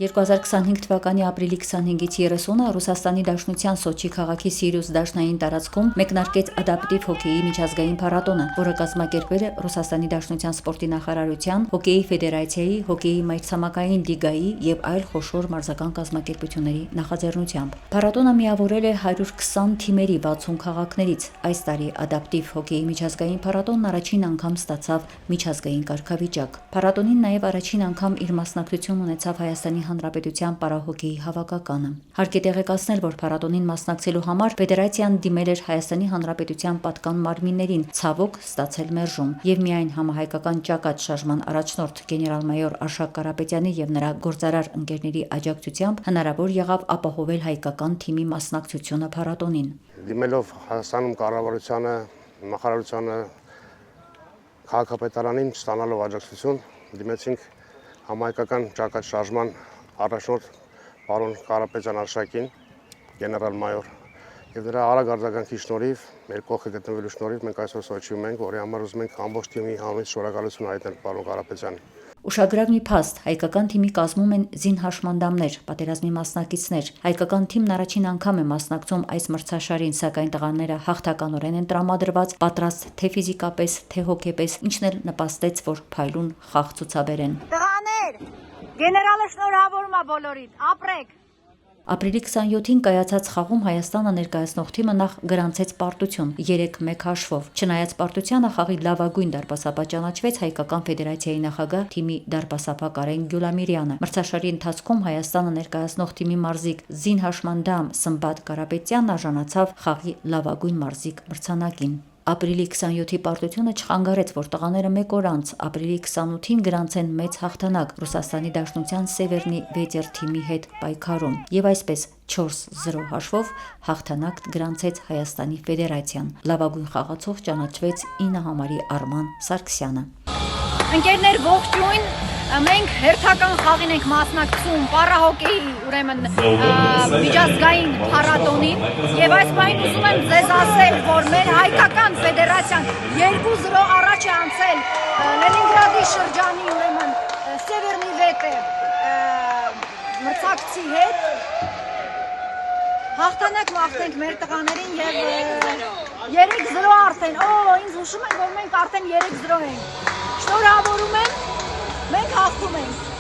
2025 թվականի ապրիլի 25-ից 30-ը Ռուսաստանի Դաշնության Սոչի քաղաքի Սիրիուս դաշնային տարածքում մեկնարկեց ադապտիվ հոկեյի միջազգային փառատոնը, որը կազմակերպվել է Ռուսաստանի Դաշնության սպորտի նախարարության, հոկեյի ֆեդերացիայի, հոկեյի մայրցամաքային լիգայի եւ այլ խոշոր մարզական կազմակերպությունների նախաձեռնությամբ։ Փառատոնը միավորել է 120 թիմերի 60 քաղաքներից։ Այս տարի ադապտիվ հոկեյի միջազգային փառատոնն առաջին անգամ ստացավ միջազգային կարգավիճակ։ Փառատոնին նաեւ առաջին անգամ իր մասնակցություն ունեցավ Հայաստանի Հանրապետության պարահոկեյի հավաքականը։ Հարկ է տեղեկացնել, որ փառատոնին մասնակցելու համար ֆեդերացիան դիմել էր Հայաստանի Հանրապետության պատկան մարմիններին, ցավոք ստացել մերժում, եւ միայն համահայկական ճակատ շարժման առաջնորդ գեներալ-մայոր Արշակ Կարապետյանի եւ նրա գործարար ընկերների աջակցությամբ հնարավոր եղավ ապահովել հայկական թիմի մասնակցությունը փառատոնին։ Դիմելով Հայաստանում կառավարությանը, նախարարությանը, քաղաքապետարանին ստանալով աջակցություն, դիմեցինք համահայկական ճակատ շարժման առաջնորդ պարոն Կարապետյան Արշակին, գեներալ-մայոր, եւ դրա արագ արձագանքի շնորհիվ, մեր կողքը գտնվելու շնորհիվ մենք այսօր Սոչիում ենք, որի համար ուզում ենք ամբողջ թիմի անունից շնորհակալություն հայտնել պարոն Կարապետյանին։ Ուշագրավ մի փաստ, հայկական թիմի կազմում են զինհաշմանդամներ, պատերազմի մասնակիցներ։ Հայկական թիմն առաջին անգամ է մասնակցում այս մրցաշարին, սակայն տղաները հաղթականորեն են տրամադրված, պատրաստ թե ֆիզիկապես, թե հոգեպես, ինչն էլ նպաստեց, որ փայլուն խաղ ցուցաբերեն։ Տղաներ, գեներալը շնորհավորում է բոլորիդ, ապրեք։ Ապրիլի 27-ին կայացած խաղում Հայաստանը ներկայացնող թիմը նախ գրանցեց պարտություն 3-1 հաշվով։ Չնայած պարտությանը խաղի լավագույն դարպասապա ճանաչվեց հայկական ֆեդերացիայի նախագահ թիմի դարպասապա Կարեն Գյուլամիրյանը։ Մրցաշարի ընթացքում Հայաստանը ներկայացնող թիմի մարզիկ զինհաշմանդամ Սմբատ Կարապետյանն արժանացավ խաղի լավագույն մարզիկ մրցանակին։ Ապրիլի 27-ի պարտությունը չխանգարեց, որ տղաները մեկ օր անց ապրիլի 28-ին գրանցեն մեծ հաղթանակ Ռուսաստանի Դաշնության Սևերնի Վետեր թիմի հետ պայքարում, եւ այսպես 4-0 հաշվով հաղթանակ գրանցեց Հայաստանի Ֆեդերացիան։ Լավագույն խաղացող ճանաչվեց 9 համարի Արման Սարգսյանը։ Ընկերներ, ողջույն, մենք հերթական խաղին ենք մասնակցում պարահոկեյի, ուրեմն միջազգային փառատոնին, եւ այս պահին ուզում եմ ձեզ ասել, որ մեր հայկական ֆեդերացիան 2-0 առաջ է անցել Լենինգրադի շրջանի, ուրեմն Սևերնի Վետեր մրցակցի հետ։ Հաղթանակ մաղթենք մեր տղաներին եւ 3-0 արդեն, ինձ հուշում են, որ մենք արդեն 3-0 ենք։ Շնորհավորում եմ, մենք հաղթում ենք։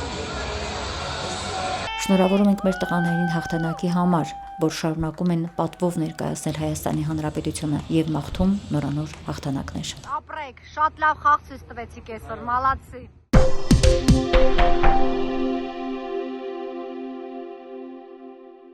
Շնորհավորում ենք մեր տղաներին հաղթանակի համար, որ շարունակում են պատվով ներկայացնել Հայաստանի Հանրապետությունը եւ մաղթում նորանոր հաղթանակներ։ Ապրեք, շատ լավ խաղ ցույց տվեցիք այսօր, մալացի։